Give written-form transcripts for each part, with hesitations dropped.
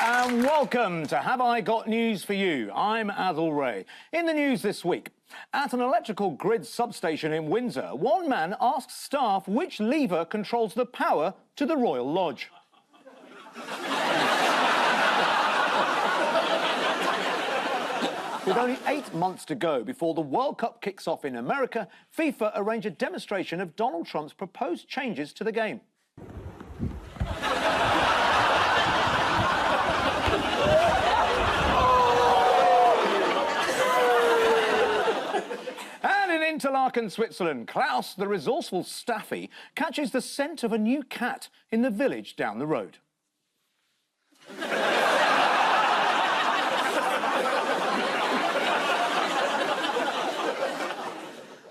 and welcome to Have I Got News for You? I'm Adil Ray. In the news this week, at an electrical grid substation in Windsor, one man asks staff which lever controls the power to the Royal Lodge. With only 8 months to go before the World Cup kicks off in America, FIFA arranged a demonstration of Donald Trump's proposed changes to the game. And in Interlaken, Switzerland, Klaus, the resourceful staffy, catches the scent of a new cat in the village down the road.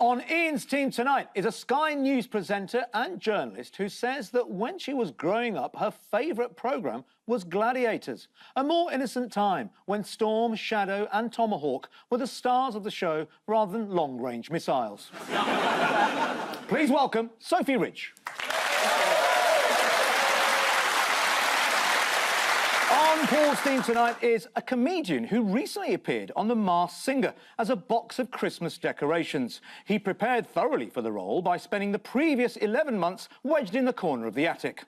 On Ian's team tonight is a Sky News presenter and journalist who says that when she was growing up, her favourite programme was Gladiators, a more innocent time when Storm, Shadow and Tomahawk were the stars of the show rather than long-range missiles. Please welcome Sophy Ridge. On Paul's theme tonight is a comedian who recently appeared on The Masked Singer as a box of Christmas decorations. He prepared thoroughly for the role by spending the previous 11 months wedged in the corner of the attic.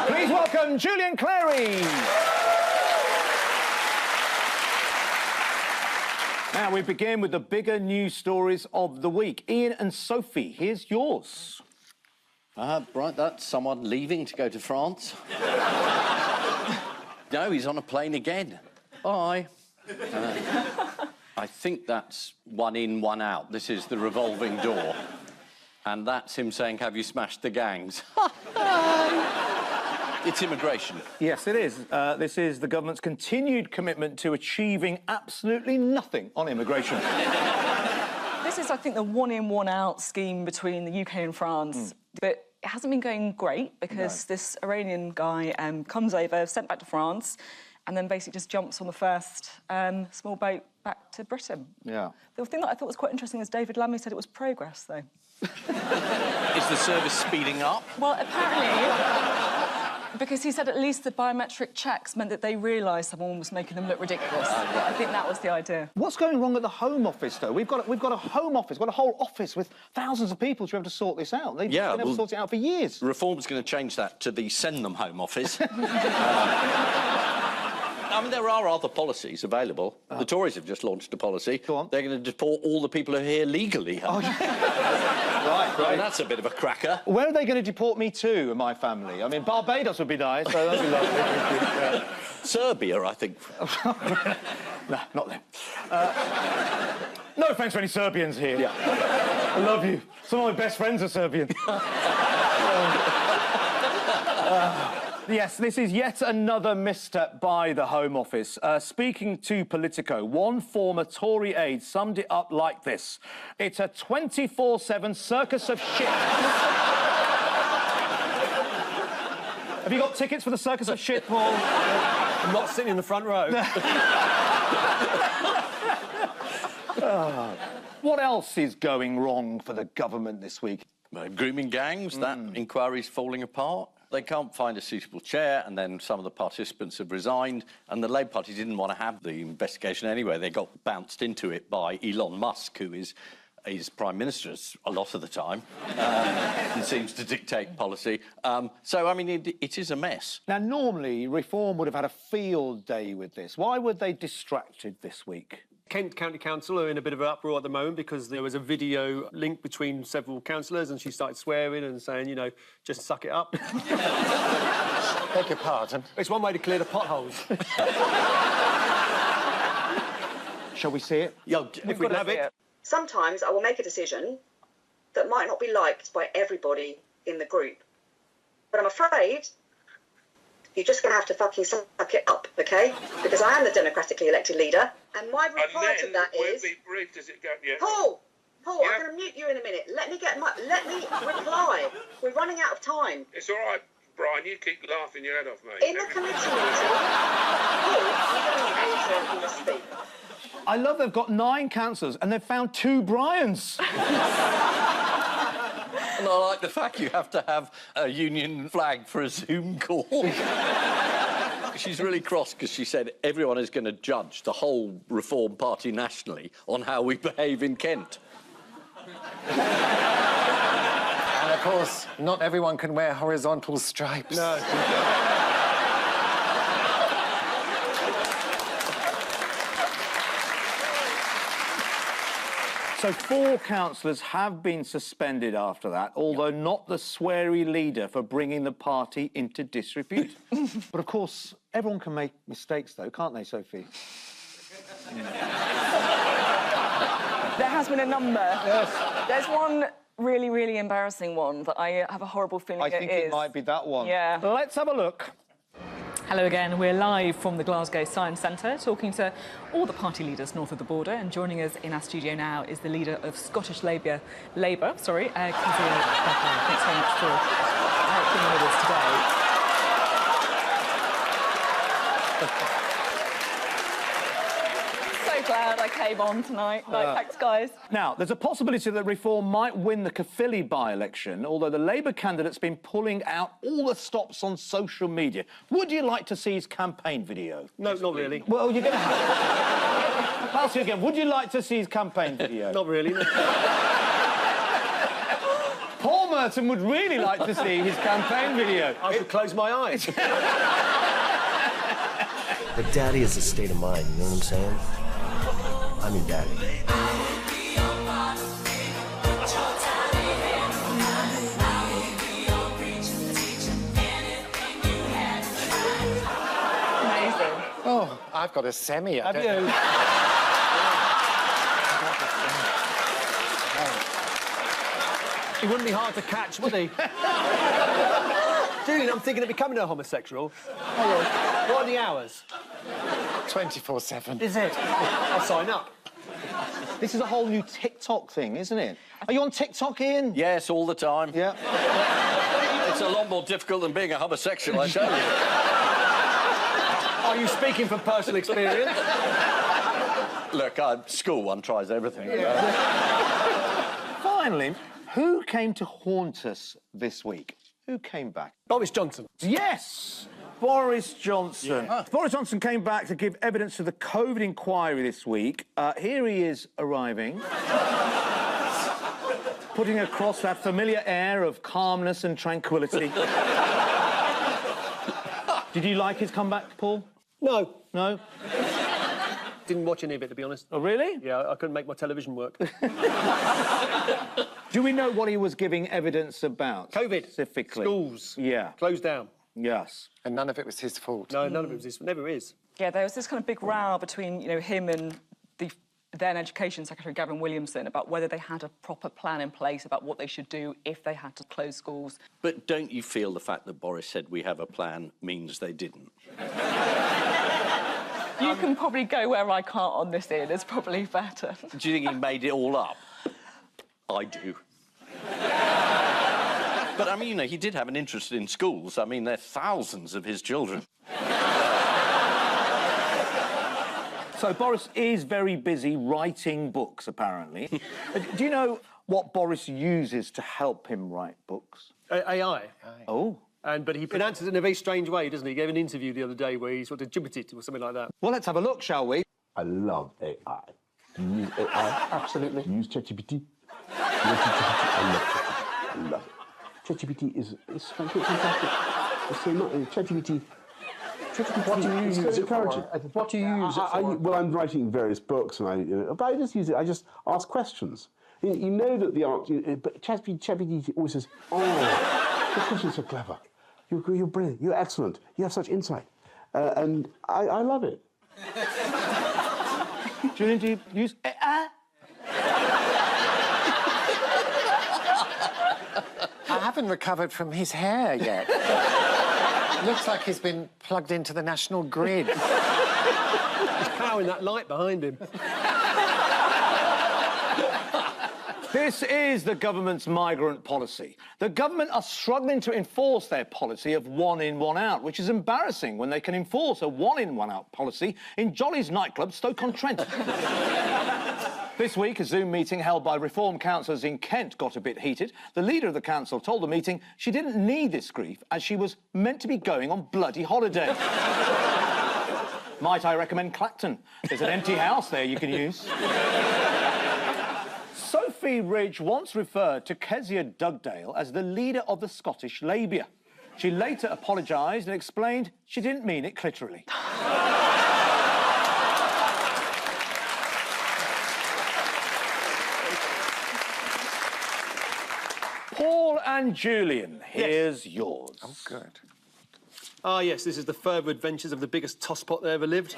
Please welcome Julian Clary. Now we begin with the bigger news stories of the week. Ian and Sophie, here's yours. Right, that's someone leaving to go to France. No, he's on a plane again. Bye. I think that's one in, one out. This is the revolving door. And that's him saying, have you smashed the gangs? It's immigration. Yes, it is. This is the government's continued commitment to achieving absolutely nothing on immigration. This is, I think, the one in, one out scheme between the UK and France. But it hasn't been going great because this Iranian guy comes over, sent back to France, and then basically just jumps on the first small boat back to Britain. Yeah. The thing that I thought was quite interesting is David Lammy said it was progress, though. Is the service speeding up? Well, apparently, because he said at least the biometric checks meant that they realised someone was making them look ridiculous. I think that was the idea. What's going wrong at the Home Office, though? We've got a Home Office, we've got a whole office with thousands of people to be able to sort this out. They've been able to sort it out for years. Reform's going to change that to the Send Them Home Office. I mean, there are other policies available. The Tories have just launched a policy. Go on. They're going to deport all the people who are here legally. Oh, yeah. Right. I mean, that's a bit of a cracker. Where are they going to deport me to and my family? I mean, Barbados would be nice, so that'd be lovely. Yeah. Serbia, I think. No, not them. No offence to any Serbians here. Yeah. I love you. Some of my best friends are Serbian. Yes, this is yet another misstep by the Home Office. Speaking to Politico, one former Tory aide summed it up like this. It's a 24/7 circus of shit. Have you got tickets for the circus of shit, Paul? I'm not sitting in the front row. What else is going wrong for the government this week? Grooming gangs, that inquiry's falling apart. They can't find a suitable chair, and then some of the participants have resigned, and the Labour Party didn't want to have the investigation anyway. They got bounced into it by Elon Musk, who is Prime Minister a lot of the time and seems to dictate policy. So, I mean, it is a mess. Now, normally, Reform would have had a field day with this. Why were they distracted this week? Kent County Council are in a bit of an uproar at the moment because there was a video link between several councillors and she started swearing and saying, you know, just suck it up. Beg your pardon? It's one way to clear the potholes. Shall we see it? Yeah, If we have it. Sometimes I will make a decision that might not be liked by everybody in the group. But I'm afraid you're just going to have to fucking suck it up, OK? Because I am the democratically elected leader, and my reply to that is... Be brief, does it go? Yeah. Paul, Yeah. I'm going to mute you in a minute. Let me reply. We're running out of time. It's all right, Brian. You keep laughing your head off, mate. In the committee meeting, Paul, you must speak. I love they've got 9 councillors and they've found 2 Bryans. And I like the fact you have to have a union flag for a Zoom call. She's really cross because she said everyone is going to judge the whole Reform Party nationally on how we behave in Kent. And, of course, not everyone can wear horizontal stripes. No. So 4 councillors have been suspended after that, although not the sweary leader for bringing the party into disrepute. But, of course, everyone can make mistakes, though, can't they, Sophie? There has been a number. Yes. There's one really, really embarrassing one that I have a horrible feeling I think it might be that one. Yeah. Let's have a look. Hello again. We're live from the Glasgow Science Centre, talking to all the party leaders north of the border. And joining us in our studio now is the leader of Scottish Labour, Kezia Becker. Thanks very much for being with us today. So glad I came on tonight. Thanks, guys. Now, there's a possibility that Reform might win the Caerphilly by-election, although the Labour candidate's been pulling out all the stops on social media. Would you like to see his campaign video? No, not really. Well, you're going to have to. I'll ask you again. Would you like to see his campaign video? Not really. No. Paul Merton would really like to see his campaign video. I should close my eyes. But daddy is a state of mind, you know what I'm saying? I'm your daddy. Amazing. Oh, I've got a semi. Have you? He wouldn't be hard to catch, would he? Julian, I'm thinking of becoming a homosexual. Hold on. What are the hours? 24/7. Is it? I'll sign up. This is a whole new TikTok thing, isn't it? Are you on TikTok, Ian? Yes, all the time. Yeah. It's a lot more difficult than being a homosexual, I tell you. Are you speaking from personal experience? Look, school one tries everything. Finally, who came to haunt us this week? Who came back? Boris Johnson. Yes! Boris Johnson. Yeah. Boris Johnson came back to give evidence to the COVID inquiry this week. Here he is arriving, putting across that familiar air of calmness and tranquility. Did you like his comeback, Paul? No. No? Didn't watch any of it, to be honest. Oh, really? Yeah, I couldn't make my television work. Do we know what he was giving evidence about? COVID. Specifically. Schools. Yeah. Closed down. Yes. And none of it was his fault. No, none of it was his. Never is. Yeah, there was this kind of big row between, him and the then Education Secretary Gavin Williamson about whether they had a proper plan in place about what they should do if they had to close schools. But don't you feel the fact that Boris said we have a plan means they didn't? You can probably go where I can't on this, Ian. It's probably better. Do you think he made it all up? I do. But, I mean, he did have an interest in schools. I mean, they're thousands of his children. So Boris is very busy writing books, apparently. Do you know what Boris uses to help him write books? AI. Oh. But he pronounces it in a very strange way, doesn't he? He gave an interview the other day where he sort of gibbeted or something like that. Well, let's have a look, shall we? I love AI. Do you use AI? Absolutely. Do you use ChatGPT? I love it. ChatGPT is fantastic. It's so much. ChatGPT. What do you use it for? What do you use it for? Well, I'm writing various books, and but I just use it. I just ask questions. You know that the answer, but ChatGPT always says, "Oh, your questions are so clever. You're brilliant. You're excellent. You have such insight," and I love it. Julian, do you use AI? I haven't recovered from his hair yet. Looks like he's been plugged into the national grid. He's powering that light behind him. This is the government's migrant policy. The government are struggling to enforce their policy of one in, one out, which is embarrassing when they can enforce a one in, one out policy in Jolly's nightclub, Stoke-on-Trent. This week, a Zoom meeting held by Reform councillors in Kent got a bit heated. The leader of the council told the meeting she didn't need this grief as she was meant to be going on bloody holiday. Might I recommend Clacton? There's an empty house there you can use. Sophy Ridge once referred to Kezia Dugdale as the leader of the Scottish labia. She later apologised and explained she didn't mean it literally. Paul and Julian, here's yours. Oh, good. Ah, yes, this is the further adventures of the biggest tosspot that ever lived.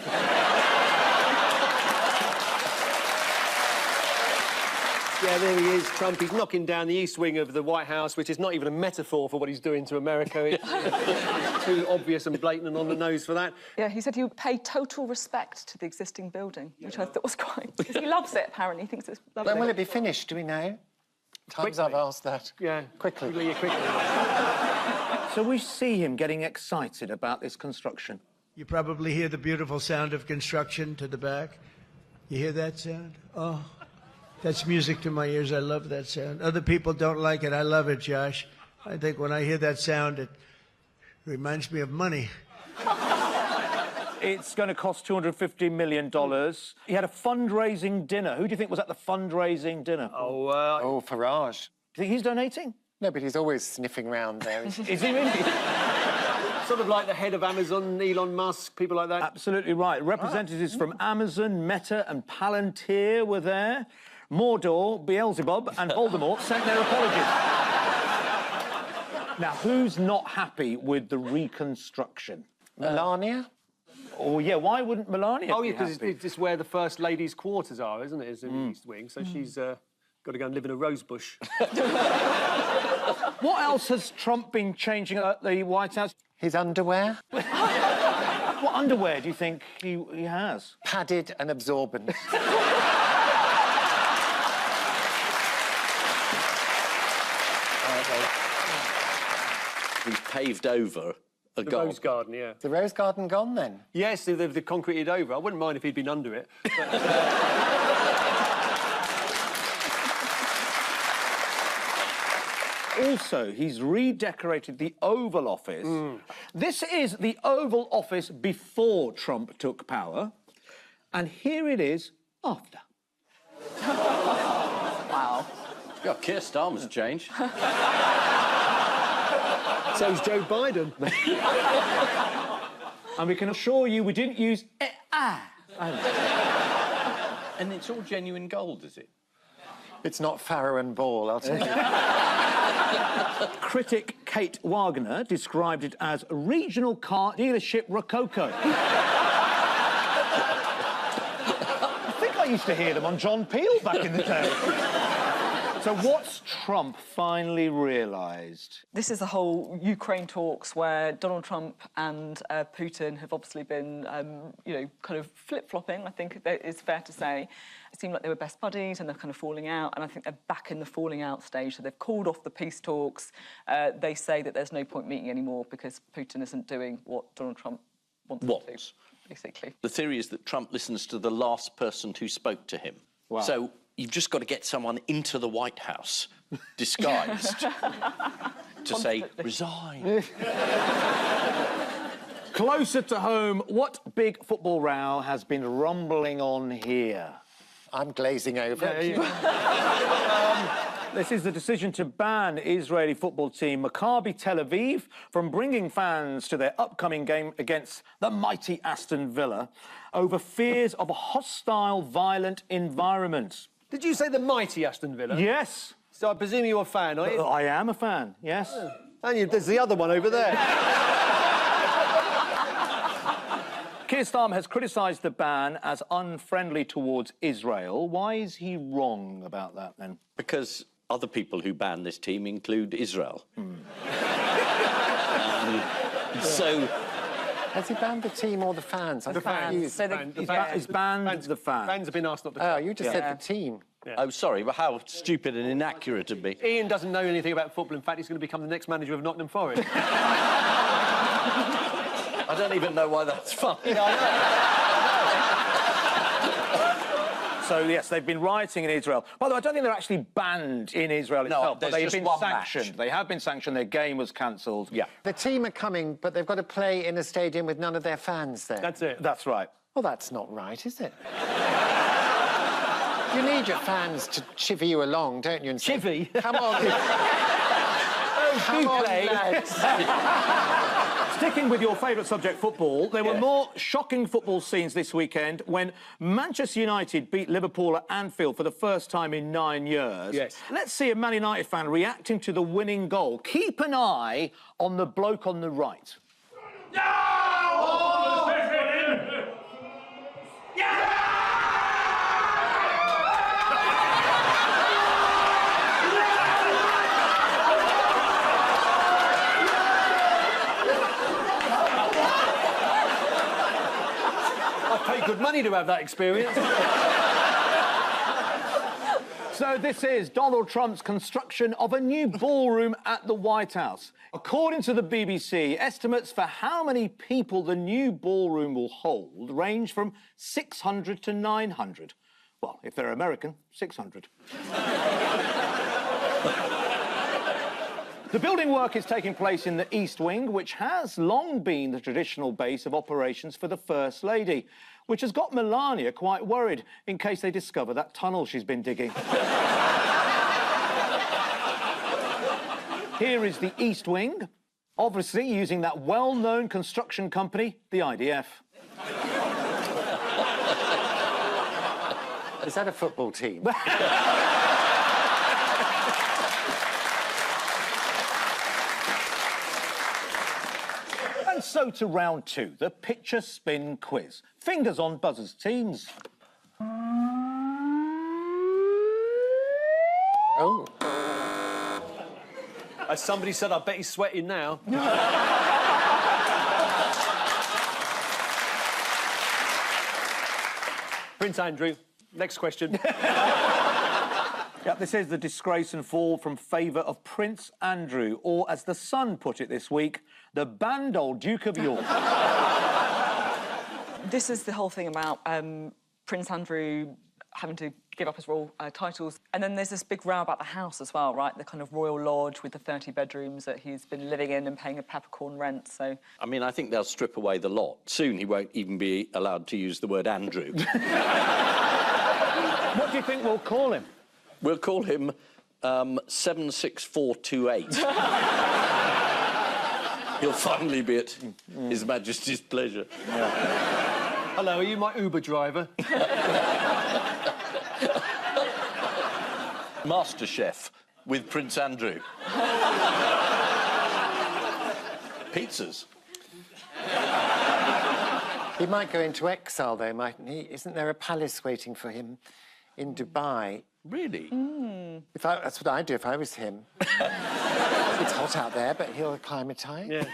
Yeah, there he is, Trump. He's knocking down the east wing of the White House, which is not even a metaphor for what he's doing to America. It's too obvious and blatant and on the nose for that. Yeah, he said he would pay total respect to the existing building, which I thought was quite... Because he loves it, apparently. He thinks it's lovely. When will it be finished, do we know? Times I've asked that. Yeah. Quickly. So we see him getting excited about this construction. You probably hear the beautiful sound of construction to the back. You hear that sound? Oh, that's music to my ears. I love that sound. Other people don't like it. I love it, Josh. I think when I hear that sound, it reminds me of money. It's going to cost $250 million. He had a fundraising dinner. Who do you think was at the fundraising dinner? Oh, Farage. Do you think he's donating? No, but he's always sniffing round there. Is he really? Sort of like the head of Amazon, Elon Musk, people like that. Absolutely right. Representatives from Amazon, Meta and Palantir were there. Mordor, Beelzebub and Voldemort sent their apologies. Now, who's not happy with the reconstruction? Melania? Oh, yeah, why wouldn't Melania Oh, be yeah, because happy? it's where the First Lady's quarters are, isn't it? It's in the East Wing, so she's got to go and live in a rose bush. What else has Trump been changing at the White House? His underwear? What underwear do you think he has? Padded and absorbent. He's paved over a The Rose Garden, yeah. The Rose Garden gone, then? Yes, they've concreted over. I wouldn't mind if he'd been under it. Also, he's redecorated the Oval Office. This is the Oval Office before Trump took power, and here it is after. Wow. Yeah, Keir Starmer's changed. So's Joe Biden. And we can assure you we didn't use And it's all genuine gold, is it? It's not Farrow and Ball, I'll tell you. Critic Kate Wagner described it as a regional car dealership rococo. I think I used to hear them on John Peel back in the day. So what's Trump finally realised? This is the whole Ukraine talks where Donald Trump and Putin have obviously been, you know, kind of flip-flopping, I think it's fair to say. It seemed like they were best buddies and they're kind of falling out, and I think they're back in the falling out stage. So they've called off the peace talks. They say that there's no point meeting anymore because Putin isn't doing what Donald Trump wants to do, basically. The theory is that Trump listens to the last person who spoke to him. Wow. So you've just got to get someone into the White House, disguised, to say, resign. Closer to home, what big football row has been rumbling on here? I'm glazing over. This is the decision to ban Israeli football team Maccabi Tel Aviv from bringing fans to their upcoming game against the mighty Aston Villa over fears of a hostile, violent environment. Did you say the mighty Aston Villa? Yes. So I presume you're a fan, are you? I am a fan, yes. And there's the other one over there. Keir Starmer has criticised the ban as unfriendly towards Israel. Why is he wrong about that, then? Because other people who ban this team include Israel. So... Has he banned the team or the fans? The fans. So He's banned the fans. Fans have been asked not to. Oh, you just said the team. Yeah. Oh, sorry, but how stupid and inaccurate of me. Ian doesn't know anything about football. In fact, he's going to become the next manager of Nottingham Forest. I don't even know why that's funny. So, yes, they've been rioting in Israel. By the way, I don't think they're actually banned in Israel itself, but they've been sanctioned. They have been sanctioned. Their game was cancelled. Yeah. The team are coming, but they've got to play in a stadium with none of their fans there. That's it. That's right. Well, that's not right, is it? You need your fans to chivvy you along, don't you? And say, Chivvy? Come on. Come on, lads. Sticking with your favourite subject, football, there were more shocking football scenes this weekend when Manchester United beat Liverpool at Anfield for the first time in 9 years. Yes. Let's see a Man United fan reacting to the winning goal. Keep an eye on the bloke on the right. I'd pay good money to have that experience. So this is Donald Trump's construction of a new ballroom at the White House. According to the BBC, estimates for how many people the new ballroom will hold range from 600 to 900. Well, if they're American, 600. The building work is taking place in the East Wing, which has long been the traditional base of operations for the First Lady, which has got Melania quite worried in case they discover that tunnel she's been digging. Here is the East Wing, obviously using that well-known construction company, the IDF. Is that a football team? And so to round two, the picture spin quiz. Fingers on buzzers, teams. Oh. As somebody said, I bet he's sweating now. Prince Andrew, next question. Yep, this is the disgrace and fall from favour of Prince Andrew, or as the Sun put it this week, the band old Duke of York. This is the whole thing about Prince Andrew having to give up his royal titles. And then there's this big row about the house as well, right? The kind of royal lodge with the 30 bedrooms that he's been living in and paying a peppercorn rent, so... I mean, I think they'll strip away the lot. Soon he won't even be allowed to use the word Andrew. What do you think we'll call him? We'll call him 76428. He'll finally be at His Majesty's pleasure. Yeah. Hello, are you my Uber driver? Master Chef with Prince Andrew. Pizzas. He might go into exile, though, mightn't he? Isn't there a palace waiting for him in Dubai? Really? That's what I'd do if I was him. It's hot out there, but he'll acclimatise. Yeah.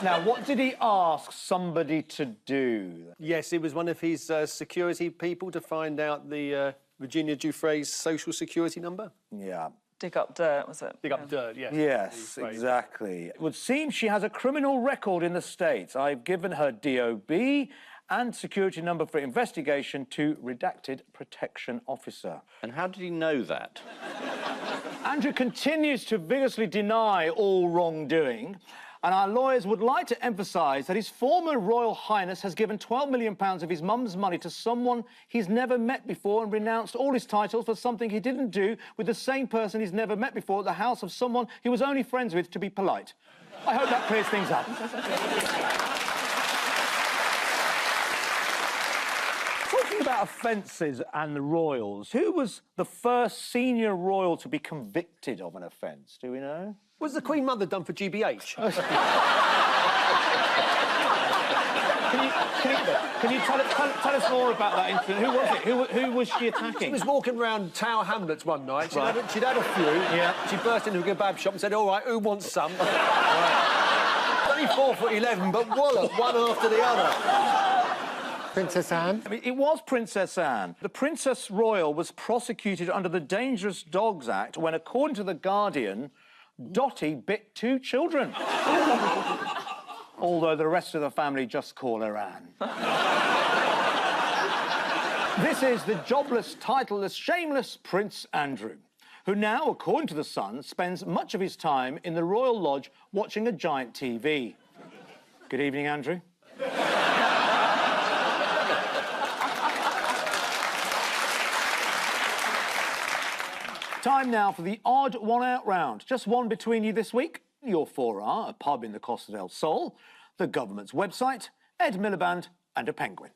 Now, what did he ask somebody to do? Yes, it was one of his security people to find out the Virginia Giuffre's social security number. Yeah. Dig up dirt, was it? Dig up dirt, yes. Yes, exactly. It would seem she has a criminal record in the States. I've given her DOB and security number for investigation to redacted protection officer. And how did he know that? Andrew continues to vigorously deny all wrongdoing, and our lawyers would like to emphasise that his former Royal Highness has given £12 million of his mum's money to someone he's never met before and renounced all his titles for something he didn't do with the same person he's never met before at the house of someone he was only friends with, to be polite. I hope that clears things up. Talking about offences and the royals, who was the first senior royal to be convicted of an offence? Do we know? Was the Queen Mother done for GBH? Can you tell us more about that incident? Who was it? Who was she attacking? She was walking around Tower Hamlets one night. She'd, Right. she'd had a few. Yeah. She burst into a kebab shop and said, all right, who wants some? Right. Only 4'11", but wallop, one after the other. Princess Anne? I mean, it was Princess Anne. The Princess Royal was prosecuted under the Dangerous Dogs Act when, according to The Guardian, Dottie bit 2 children. Although the rest of the family just call her Anne. This is the jobless, titleless, shameless Prince Andrew, who now, according to The Sun, spends much of his time in the Royal Lodge watching a giant TV. Good evening, Andrew. Time now for the odd one-out round. Just one between you this week. Your 4R, a pub in the Costa del Sol, the government's website, Ed Miliband and a penguin.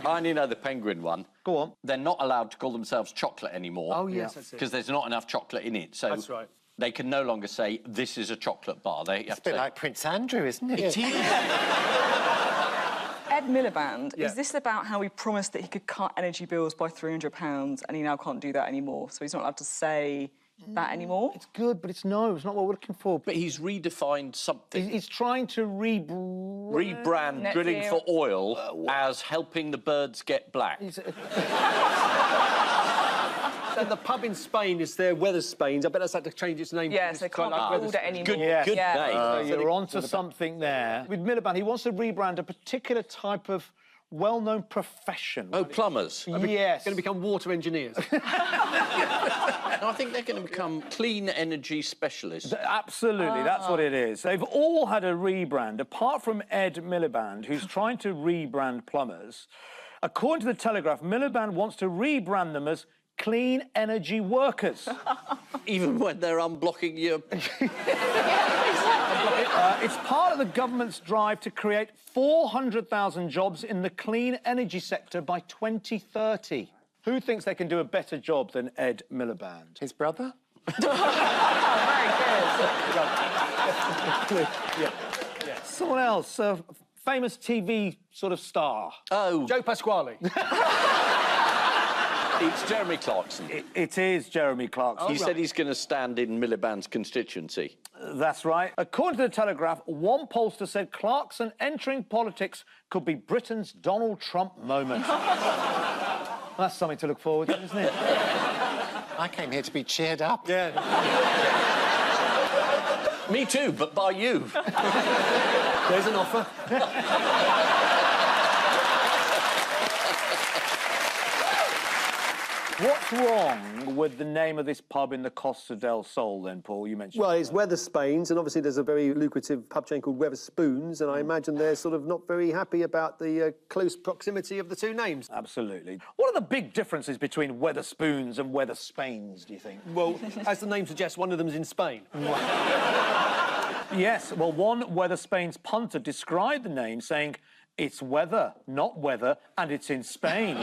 I only know the penguin one. Go on. They're not allowed to call themselves chocolate anymore. Oh, yes, that's it. Because there's not enough chocolate in it. So That's right. they can no longer say, this is a chocolate bar. They It's have a bit to like Prince Andrew, isn't it? It is. Ed Miliband, Yeah. is this about how he promised that he could cut energy bills by £300 and he now can't do that anymore? So he's not allowed to say that anymore? It's good, but it's not what we're looking for. But he's redefined something. He's trying to Rebrand Net drilling zero. for oil as helping the birds get black. And the pub in Spain is their Weatherspains. I bet that's had to change its name. Yes, they can't be called it anymore. Good, Yeah. good Yeah. name. You're onto something there. With Miliband, he wants to rebrand a particular type of well-known profession. Oh, plumbers. Yes. Going to become water engineers. No, I think they're going to become clean energy specialists. Absolutely, that's what it is. They've all had a rebrand, apart from Ed Miliband, who's trying to rebrand plumbers. According to The Telegraph, Miliband wants to rebrand them as clean energy workers. Even when they're unblocking your... It's part of the government's drive to create 400,000 jobs in the clean energy sector by 2030. Who thinks they can do a better job than Ed Miliband? His brother? Very good. Someone else, a famous TV sort of star. Oh, Joe Pasquale. it's Jeremy Clarkson. It is Jeremy Clarkson. He said he's going to stand in Miliband's constituency. That's right. According to The Telegraph, one pollster said Clarkson entering politics could be Britain's Donald Trump moment. That's something to look forward to, isn't it? I came here to be cheered up. Yeah. Me too, but by you. There's an offer. What's wrong with the name of this pub in the Costa del Sol, then, Paul? You mentioned. Well, it's Weatherspains, and obviously there's a very lucrative pub chain called Weatherspoons, and I imagine they're sort of not very happy about the close proximity of the two names. Absolutely. What are the big differences between Weatherspoons and Weatherspains, do you think? Well, as the name suggests, one of them's in Spain. Yes, well, one Weatherspains punter described the name saying, "It's weather, not weather, and it's in Spain."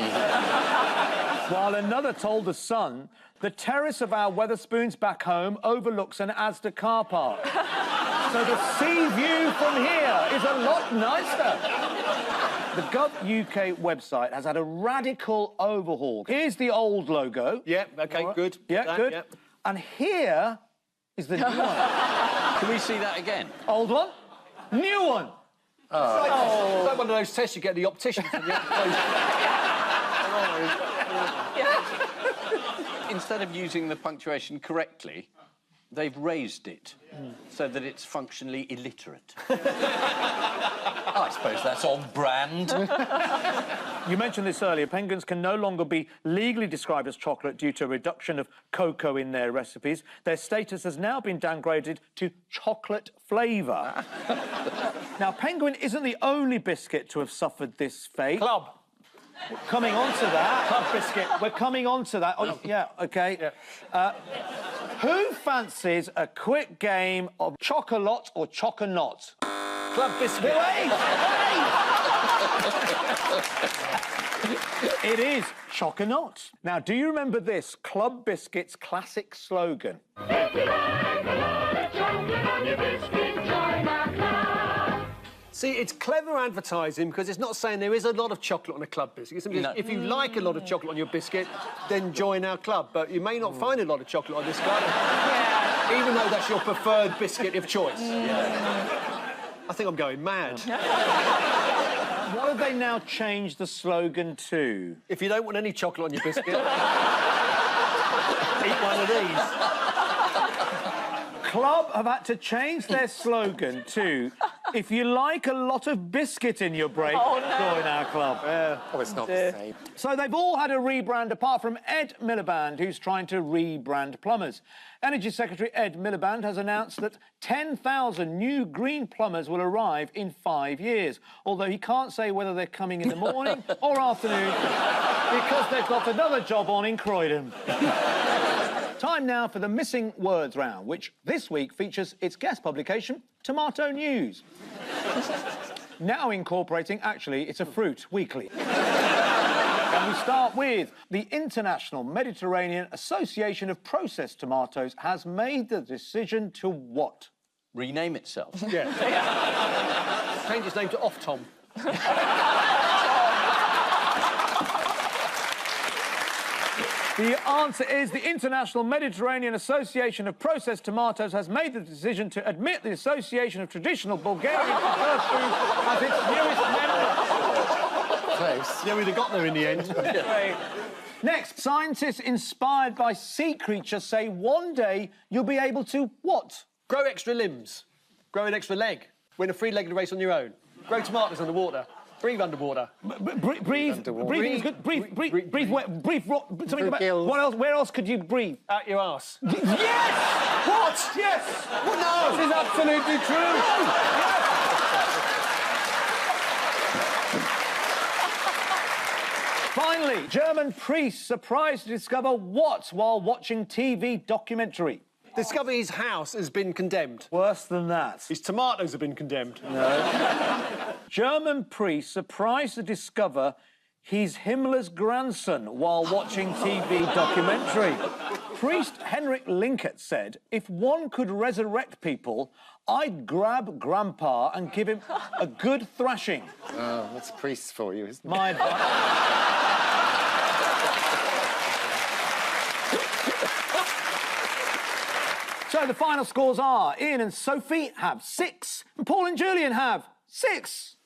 While another told The Sun, "The terrace of our Weatherspoons back home overlooks an Asda car park. So the sea view from here is a lot nicer." The Gov.uk website has had a radical overhaul. Here's the old logo. Yeah, OK, good. Yeah, That, good. yeah. And here is the new one. Can we see that again? Old one, new one. It's like one of those tests you get at the optician. Instead of using the punctuation correctly, they've raised it so that it's functionally illiterate. I suppose that's on brand. You mentioned this earlier. Penguins can no longer be legally described as chocolate due to a reduction of cocoa in their recipes. Their status has now been downgraded to chocolate flavour. Now, Penguin isn't the only biscuit to have suffered this fate. Club. We're coming on to that. Club biscuit. We're coming on to that. Oh, yeah, OK. Yeah. Who fancies a quick game of chocolate or choconot? Club biscuit. It is choconot. Now, do you remember this Club Biscuit's classic slogan? See, it's clever advertising because it's not saying there is a lot of chocolate on a club biscuit. It's simply, if you like a lot of chocolate on your biscuit, then join our club. But you may not find a lot of chocolate on this club, even though that's your preferred biscuit of choice. I think I'm going mad. What have they now changed the slogan to? If you don't want any chocolate on your biscuit, eat one of these. Club have had to change their slogan to If you like a lot of biscuit in your break, join our club. Oh, it's not the same. So they've all had a rebrand apart from Ed Miliband, who's trying to rebrand plumbers. Energy Secretary Ed Miliband has announced that 10,000 new green plumbers will arrive in 5 years, although he can't say whether they're coming in the morning or afternoon because they've got another job on in Croydon. Time now for the Missing Words round, which this week features its guest publication, Tomato News. Now incorporating, actually, it's a fruit weekly. And we start with the International Mediterranean Association of Processed Tomatoes has made the decision to what? Rename itself. Yeah. Change its name to Off Tom. The answer is the International Mediterranean Association of Processed Tomatoes has made the decision to admit the Association of Traditional Bulgarian Preserved Foods as its newest member. Close. Yeah, we'd have got there in the end. Right. Next, scientists inspired by sea creatures say one day you'll be able to what? Grow extra limbs. Grow an extra leg. Win a three-legged race on your own. Grow tomatoes underwater. Breathe underwater. Breathe. Breathing is good. Breathe. Something about gills. what else? Where else could you breathe? Out your arse. Yes! What? Yes! Well, no! This is absolutely true. Finally, German priest surprised to discover what while watching TV documentary? Discover his house has been condemned. Worse than that. His tomatoes have been condemned. No. German priest surprised to discover he's Himmler's grandson while watching TV documentary. Priest Henrik Linkert said, if one could resurrect people, I'd grab Grandpa and give him a good thrashing. Oh, that's priests for you, isn't it? My advice. So the final scores are Ian and Sophie have 6, and Paul and Julian have 6.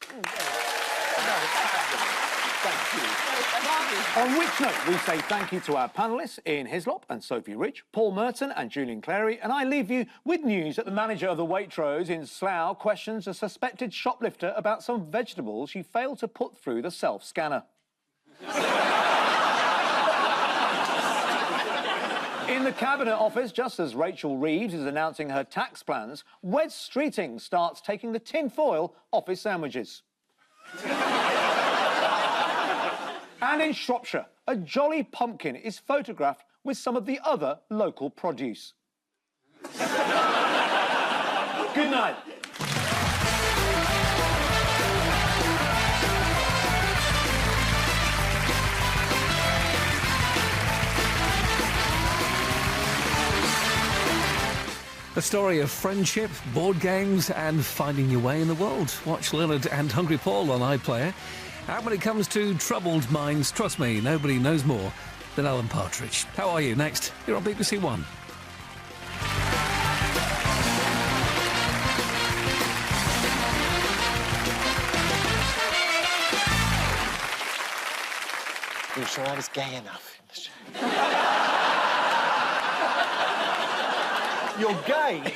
On which note, we say thank you to our panellists, Ian Hislop and Sophy Ridge, Paul Merton and Julian Clary, and I leave you with news that the manager of the Waitrose in Slough questions a suspected shoplifter about some vegetables she failed to put through the self-scanner. In the Cabinet Office, just as Rachel Reeves is announcing her tax plans, Wes Streeting starts taking the tinfoil off his sandwiches. And in Shropshire, a jolly pumpkin is photographed with some of the other local produce. Good night. A story of friendship, board games and finding your way in the world. Watch Lillard and Hungry Paul on iPlayer. And when it comes to troubled minds, trust me, nobody knows more than Alan Partridge. How are you? Next, you're on BBC One. You sure I was gay enough in the show? You're gay.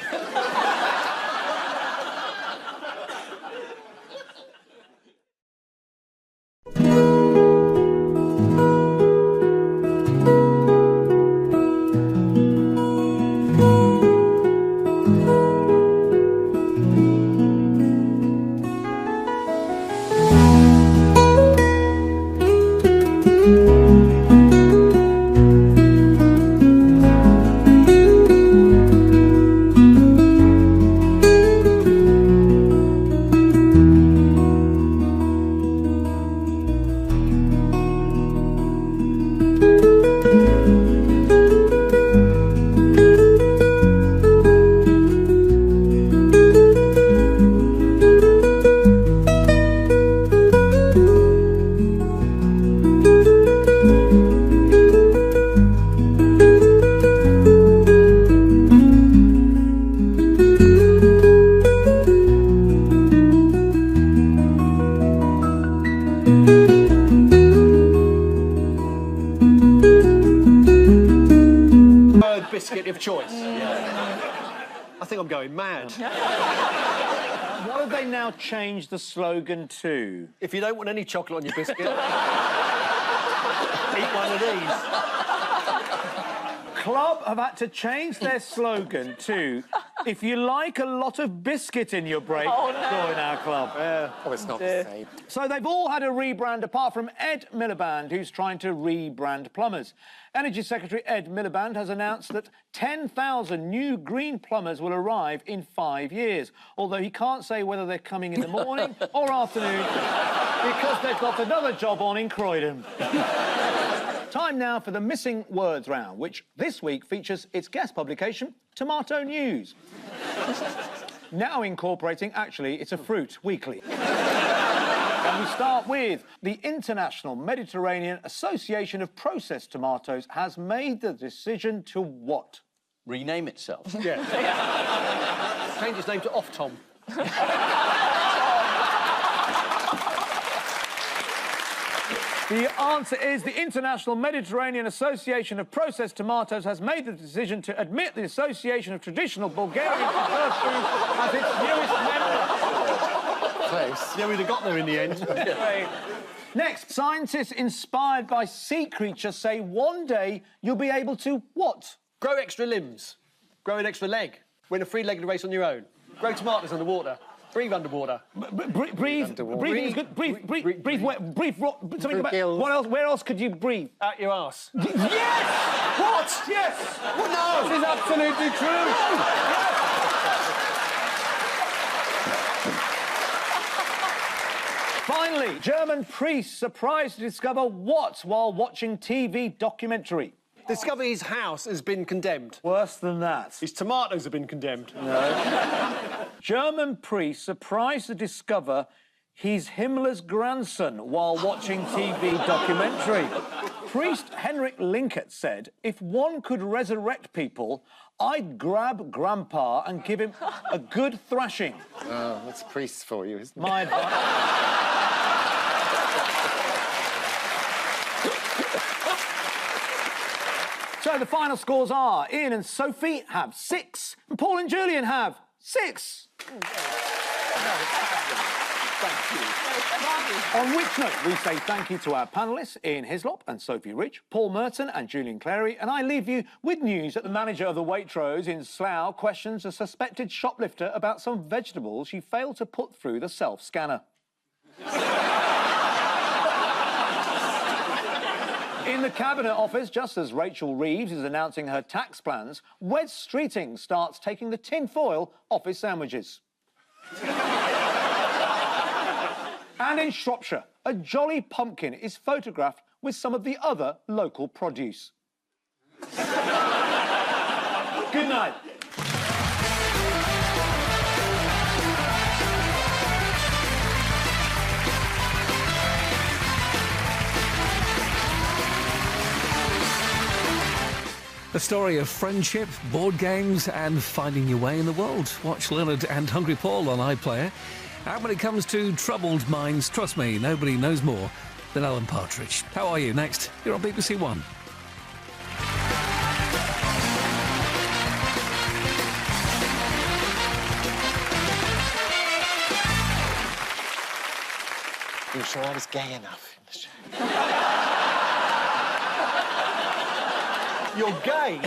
Biscuit of choice. I think I'm going mad. What have they now changed the slogan to? If you don't want any chocolate on your biscuit, eat one of these. Club have had to change their slogan to, if you like a lot of biscuit in your break, join our club. Oh, it's not the same. So they've all had a rebrand apart from Ed Miliband, who's trying to rebrand plumbers. Energy Secretary Ed Miliband has announced that 10,000 new green plumbers will arrive in 5 years, although he can't say whether they're coming in the morning or afternoon because they've got another job on in Croydon. Time now for the Missing Words round, which this week features its guest publication, Tomato News. Now incorporating, actually, it's a fruit weekly. And we start with the International Mediterranean Association of Processed Tomatoes has made the decision to what? Rename itself. Yeah. Change its name to Off Tom. The answer is the International Mediterranean Association of Processed Tomatoes has made the decision to admit the Association of Traditional Bulgarian Preserved Foods as its newest member. Close. Yeah, we'd have got there in the end. Next, scientists inspired by sea creatures say one day you'll be able to what? Grow extra limbs. Grow an extra leg. Win a three-legged race on your own. Grow tomatoes underwater. Breathe underwater. Breathe. Breathing is good. Breathe. Something about. What else? Where else could you breathe? Out your arse. Yes! What? Yes! Well, no! This is absolutely true. Finally, German priests surprised to discover what while watching TV documentary? Discover his house has been condemned. Worse than that. His tomatoes have been condemned. No. German priest surprised to discover he's Himmler's grandson while watching TV documentary. Priest Henrik Linkert said, if one could resurrect people, I'd grab Grandpa and give him a good thrashing. Oh, that's priests for you, isn't it? My advice. So the final scores are Ian and Sophie have 6, and Paul and Julian have 6. On which note, we say thank you to our panellists, Ian Hislop and Sophy Ridge, Paul Merton and Julian Clary, and I leave you with news that the manager of the Waitrose in Slough questions a suspected shoplifter about some vegetables she failed to put through the self-scanner. In the Cabinet Office, just as Rachel Reeves is announcing her tax plans, Wes Streeting starts taking the tin foil off his sandwiches. And in Shropshire, a jolly pumpkin is photographed with some of the other local produce. Good night. A story of friendship, board games and finding your way in the world. Watch Leonard and Hungry Paul on iPlayer. And when it comes to troubled minds, trust me, nobody knows more than Alan Partridge. How are you? Next, you're on BBC One. You sure I was gay enough in the show? You're gay?